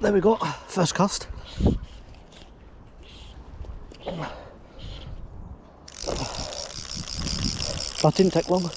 there we go, first cast. That didn't take long.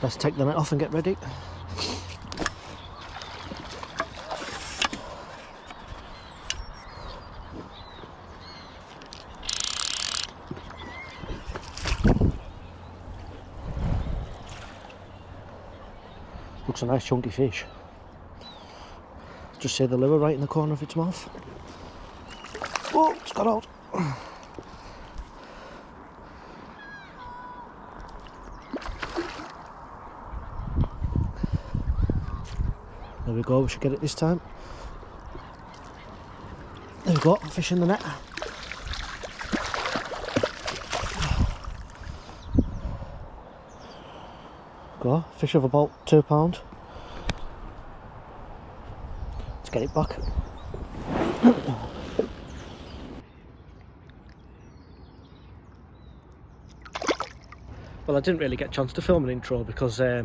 Let's take the net off and get ready. Looks a nice chunky fish. Just see the lure right in the corner of its mouth. Oh, it's got out. There we go, we should get it this time. There we go, fish in the net. Go, fish of about £2. Let's get it back. Well, I didn't really get a chance to film an intro because I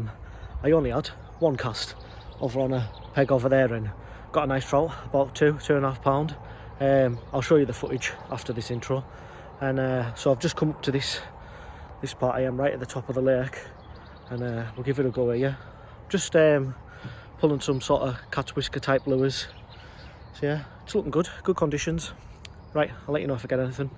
only had one cast over on a peg over there and got a nice trout, about 2.5 pound. I'll show you the footage after this intro. And so I've just come up to this part. I am right at the top of the lake, and we'll give it a go here. Just pulling some sort of cat's whisker type lures. So yeah, it's looking good conditions. Right, I'll let you know if I get anything.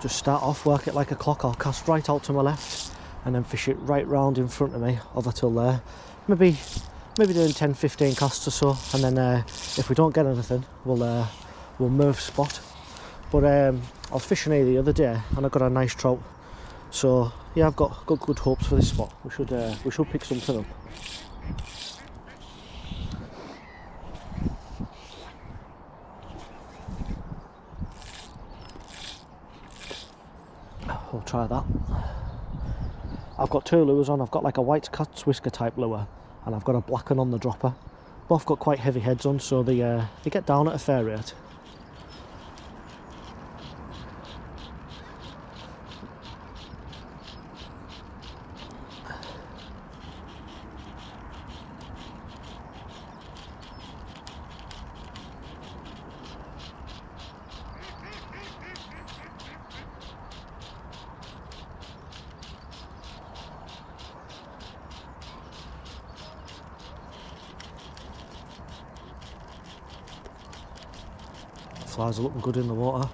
Just start off, work it like a clock. I'll cast right out to my left and then fish it right round in front of me over till there. Maybe doing 10-15 casts or so, and then if we don't get anything, we'll move spot. But I was fishing here the other day and I got a nice trout. So yeah, I've got good hopes for this spot. We should pick something up. We'll try that. I've got two lures on. I've got like a white cat's whisker type lure, and I've got a black one on the dropper. Both got quite heavy heads on, so they get down at a fair rate. Flies are looking good in the water.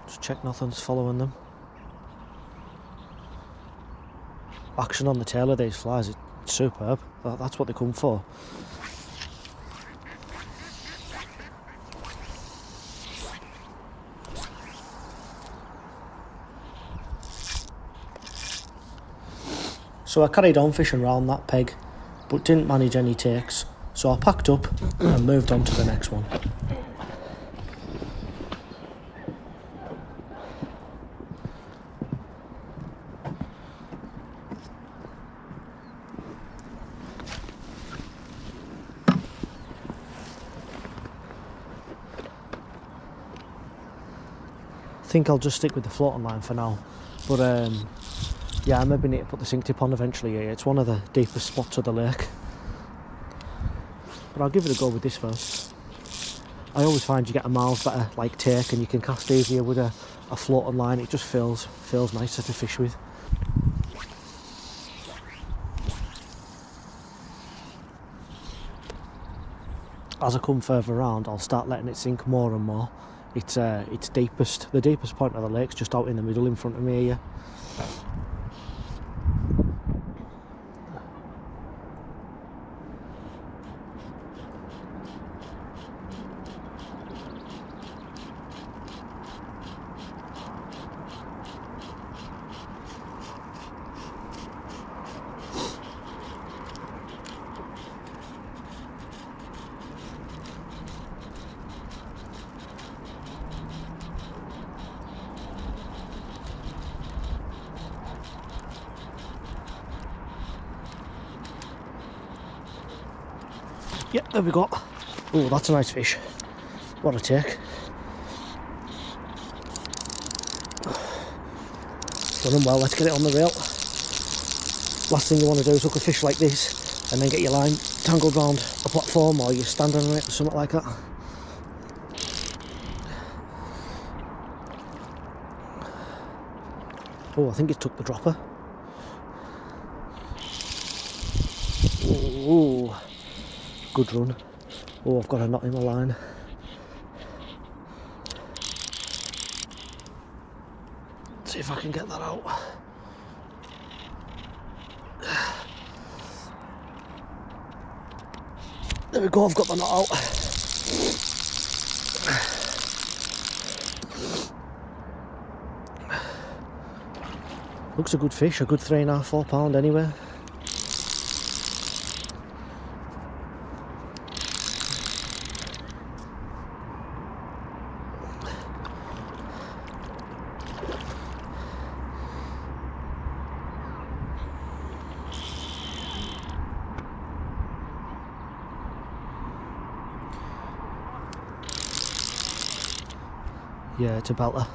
Just check nothing's following them. Action on the tail of these flies is superb. That's what they come for. So I carried on fishing round that peg, but didn't manage any takes. So I packed up and moved on to the next one. I think I'll just stick with the floating line for now, but yeah, I maybe need to put the sink tip on eventually. It's one of the deepest spots of the lake, but I'll give it a go with this first. I always find you get a miles better like take, and you can cast easier with a floating line. It just feels nicer to fish with. As I come further around, I'll start letting it sink more and more, It's deepest. The deepest point of the lake's just out in the middle in front of me here. Yep, there we go. Oh, that's a nice fish. What a take. Done them well, let's get it on the reel. Last thing you want to do is hook a fish like this and then get your line tangled round a platform, or you're standing on it or something like that. Oh, I think it took the dropper. Oh, good run. Oh, I've got a knot in my line. Let's see if I can get that out. There we go, I've got the knot out. Looks a good fish, a good 3.5, 4 pound anyway. Yeah, it's a belter.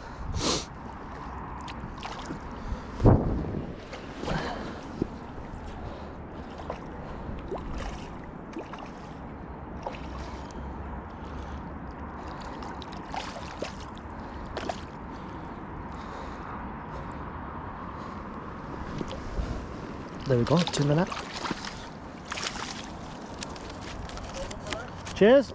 There we go, it's in the net. Cheers.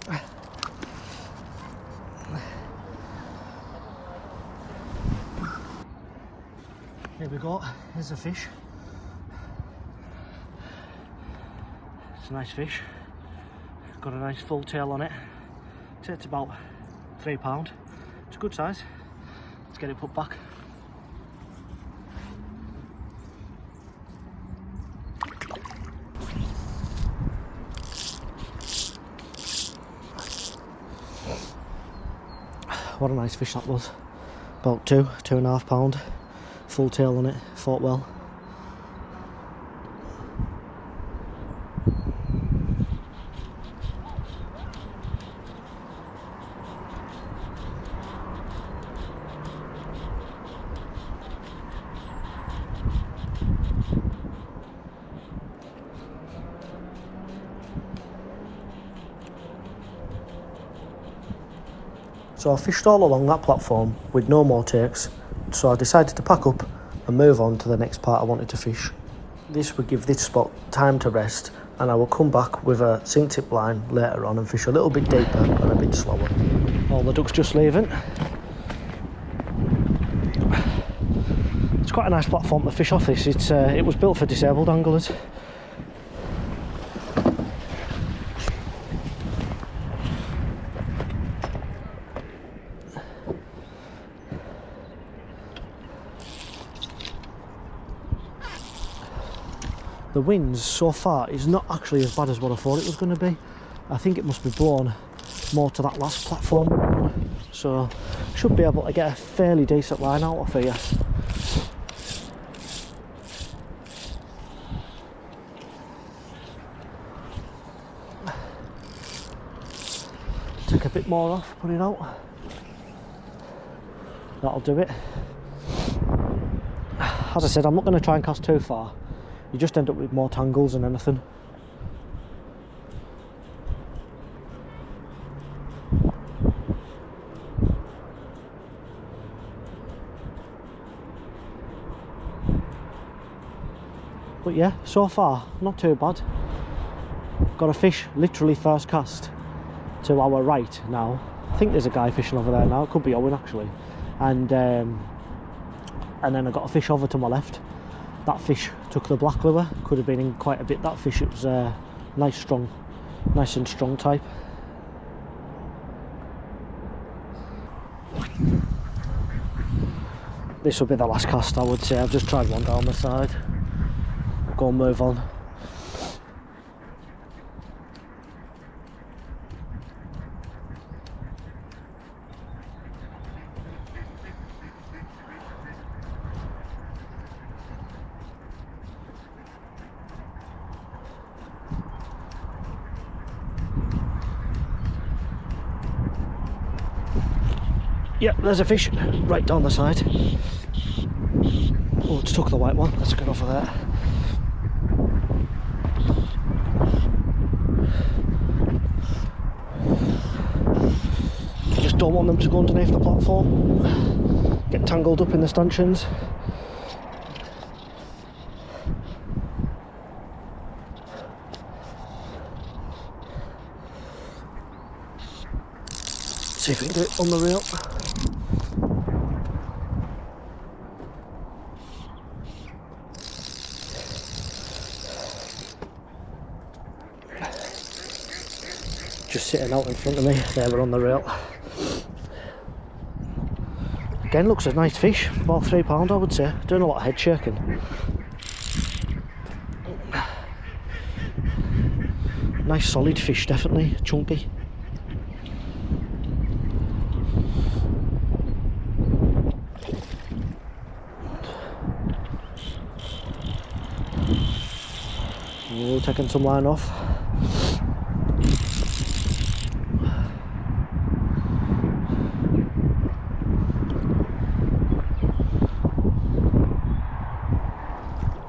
Here we go, here's a fish. It's a nice fish. Got a nice full tail on it. It's about £3. It's a good size. Let's get it put back. What a nice fish that was. About 2.5 pound. Full tail on it, fought well. So I fished all along that platform with no more takes, so I decided to pack up and move on to the next part I wanted to fish. This would give this spot time to rest, and I will come back with a sink tip line later on and fish a little bit deeper and a bit slower. All the ducks just leaving. It's quite a nice platform to fish off this. It was built for disabled anglers. The winds so far is not actually as bad as what I thought it was going to be. I think it must be blown more to that last platform, so should be able to get a fairly decent line out of here. Take a bit more off, put it out. That'll do it. As I said, I'm not going to try and cast too far. You just end up with more tangles than anything. But yeah, so far, not too bad. Got a fish literally first cast to our right now. I think there's a guy fishing over there now. It could be Owen actually. And then I got a fish over to my left. That fish took the black lure. Could have been in quite a bit. That fish, it was nice and strong type. This will be the last cast, I would say. I've just tried one down the side. Go and move on. Yep, there's a fish right down the side. Oh, it's took the white one. Let's get over there. Just don't want them to go underneath the platform, get tangled up in the stanchions. See if we can do it on the reel. Just sitting out in front of me. There, we're on the reel. Again, looks a nice fish. About £3, I would say. Doing a lot of head shaking. Nice solid fish, definitely. Chunky. We're taking some line off.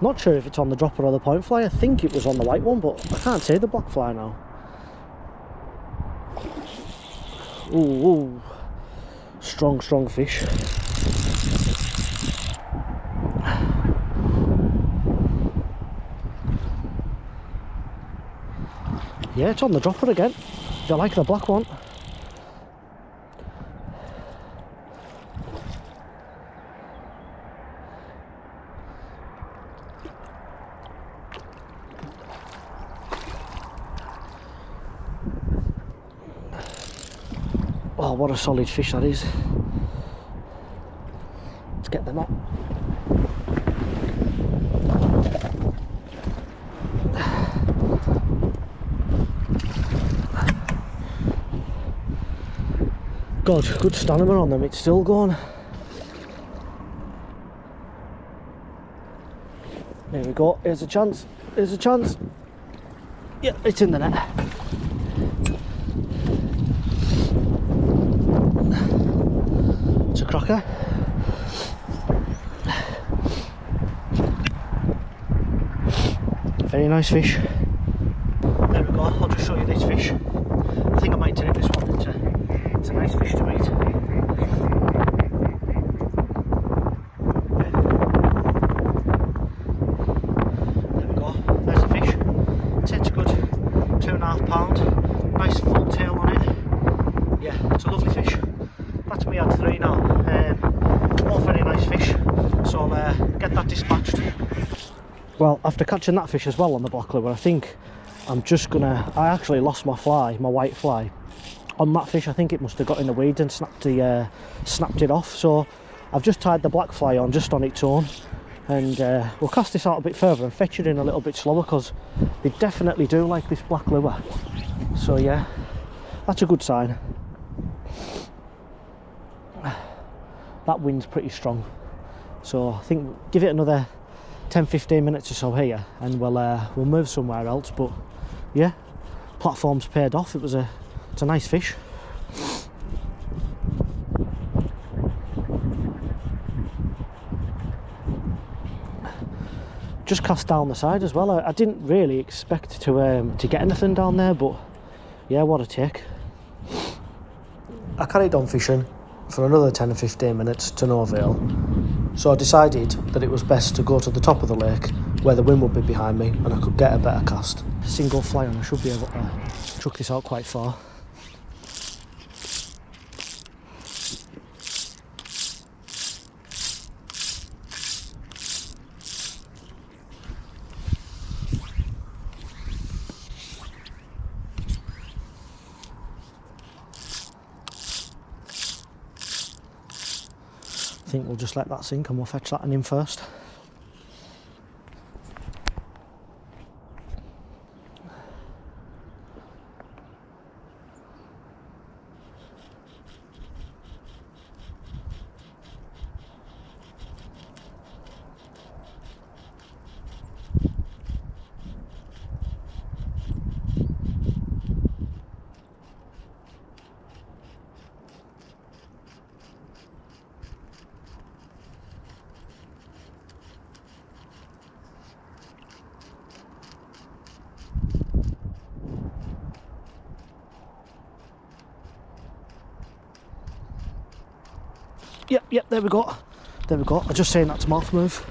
Not sure if it's on the dropper or the point fly. I think it was on the white one, but I can't see the black fly now. Ooh, ooh. Strong fish. Yeah, it's on the dropper again. Do you like the black one? Oh, what a solid fish that is. Let's get the net. God, good stamina on them, it's still going. There we go, here's a chance, here's a chance. Yeah, it's in the net. It's a cracker. Very nice fish. There we go, I'll just show you this fish. I think I might take this one. It's a nice fish to eat. There we go, there's the fish. It's good, £2.5. Nice full tail on it. Yeah, it's a lovely fish. That's me at 3 now. All very nice fish, so I'll get that dispatched. Well, after catching that fish as well on the black lure, I think I'm just gonna... I actually lost my fly, my white fly. On that fish, I think it must have got in the weeds and snapped it off. So I've just tied the black fly on just on its own, and we'll cast this out a bit further and fetch it in a little bit slower, because they definitely do like this black lure. So yeah, that's a good sign. That wind's pretty strong, so I think give it another 10-15 minutes or so here, and we'll move somewhere else. But yeah, platform's paid off. It's a nice fish. Just cast down the side as well. I didn't really expect to get anything down there, but yeah, what a take. I carried on fishing for another 10 or 15 minutes to no avail, so I decided that it was best to go to the top of the lake where the wind would be behind me and I could get a better cast. Single fly on, I should be able to chuck this out quite far. think we'll just let that sink and we'll fetch that one in first. Yep, there we go. There we go. I'm just saying that's mouth move.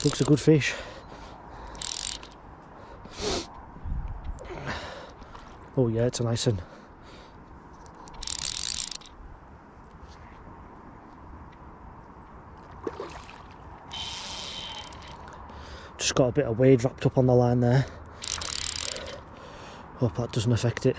Looks a good fish. Oh yeah, it's a nice one. Just got a bit of wade wrapped up on the line there. Hope that doesn't affect it.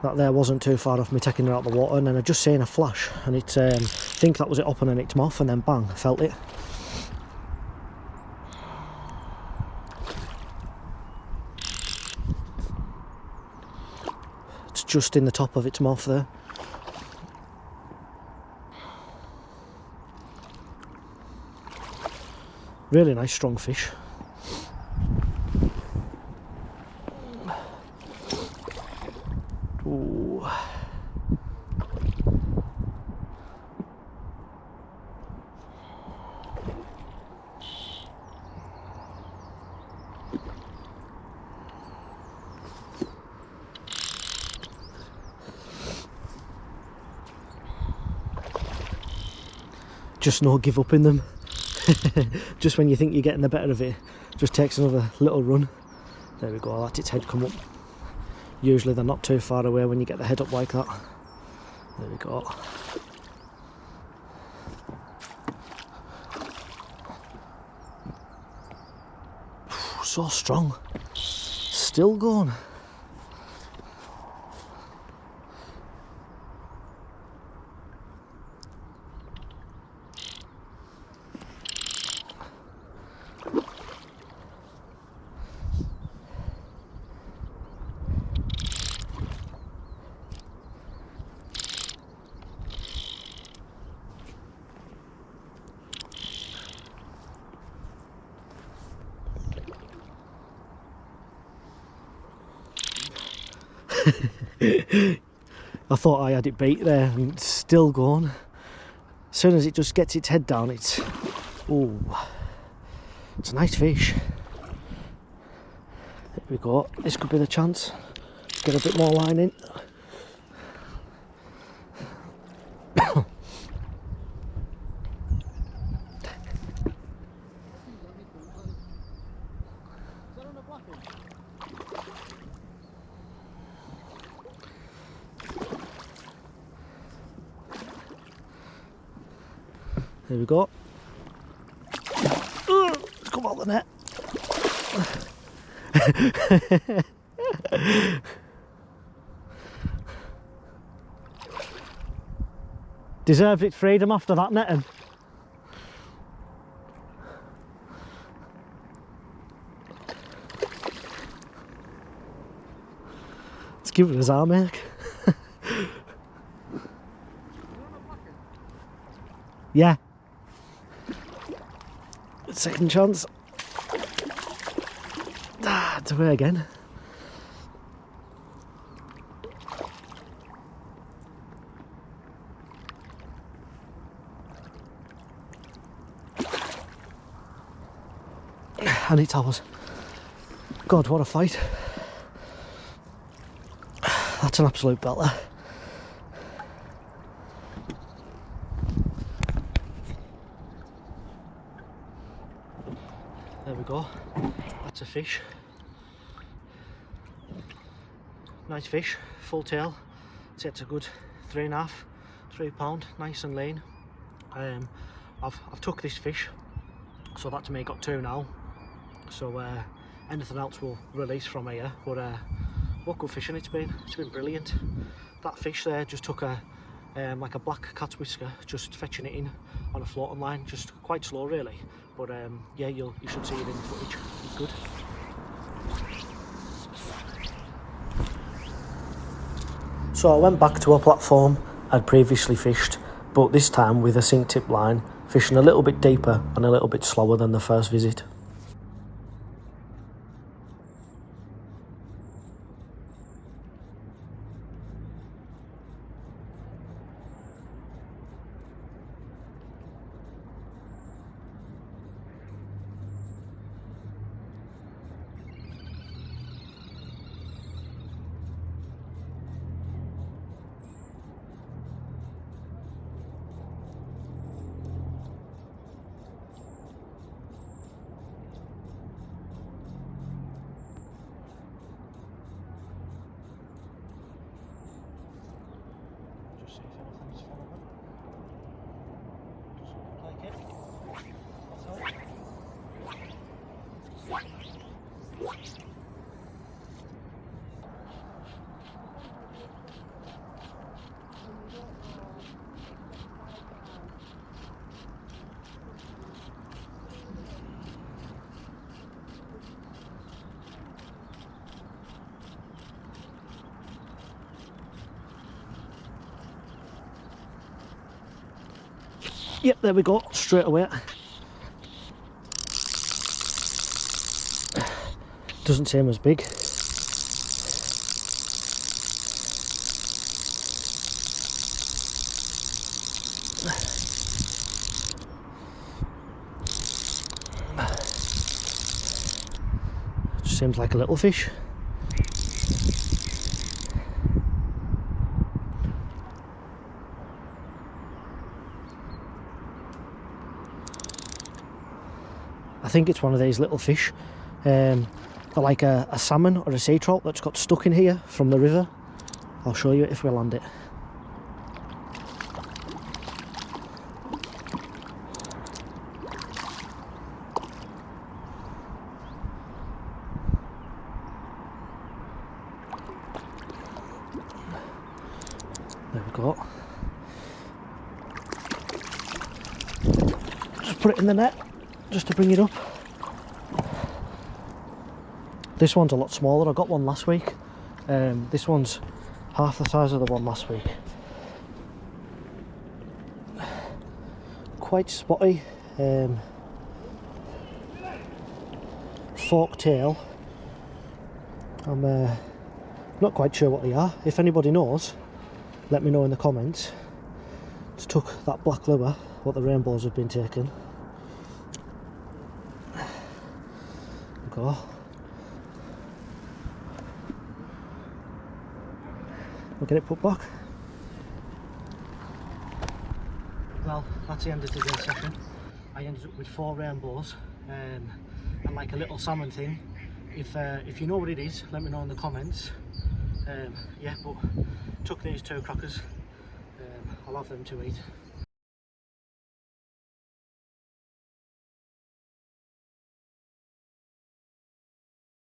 That there wasn't too far off me taking her out of the water, and then I just seen a flash, and it's I think that was it opening its mouth, and then bang, felt it. It's just in the top of its mouth there. Really nice strong fish. Ooh. Just no give up in them. Just when you think you're getting the better of it, just takes another little run. There we go, I'll let its head come up. Usually they're not too far away when you get the head up like that. There we go. So strong. Still going. I thought I had it beat there, and it's still going. As soon as it just gets its head down, it's... ooh, it's a nice fish. There we go. This could be the chance. Get a bit more line in. There we go. Let's come out the net. Deserved its freedom after that netting. Let's give it his arm ache. Yeah. Second chance. Ah, it's away again. And it's ours. God, what a fight. That's an absolute belter. There we go, that's a fish. nice fish, full tail. I'd say it's a good 3.5, 3 pound, nice and lean. I've took this fish, so that's me got 2 now. So anything else will release from here. But what good fishing it's been brilliant. That fish there just took a like a black cat's whisker, just fetching it in on a floating line, just quite slow really. But yeah, you should see it in the footage. It's good. So I went back to a platform I'd previously fished, but this time with a sink tip line, fishing a little bit deeper and a little bit slower than the first visit. Yep, there we go, straight away. Doesn't seem as big. Just seems like a little fish. I think it's one of these little fish. They're like a salmon or a sea trout that's got stuck in here from the river. I'll show you if we land it. There we go. Just put it in the net, just to bring it up. This one's a lot smaller. I got one last week. This one's half the size of the one last week. Quite spotty. Forked tail. I'm not quite sure what they are. If anybody knows, let me know in the comments. Just took that black lure, what the rainbows have been taken. Go. We'll get it put back. Well, that's the end of today's session. I ended up with 4 rainbows and like a little salmon thing. If you know what it is, let me know in the comments. Yeah, but took these 2 crackers. I'll have them to eat.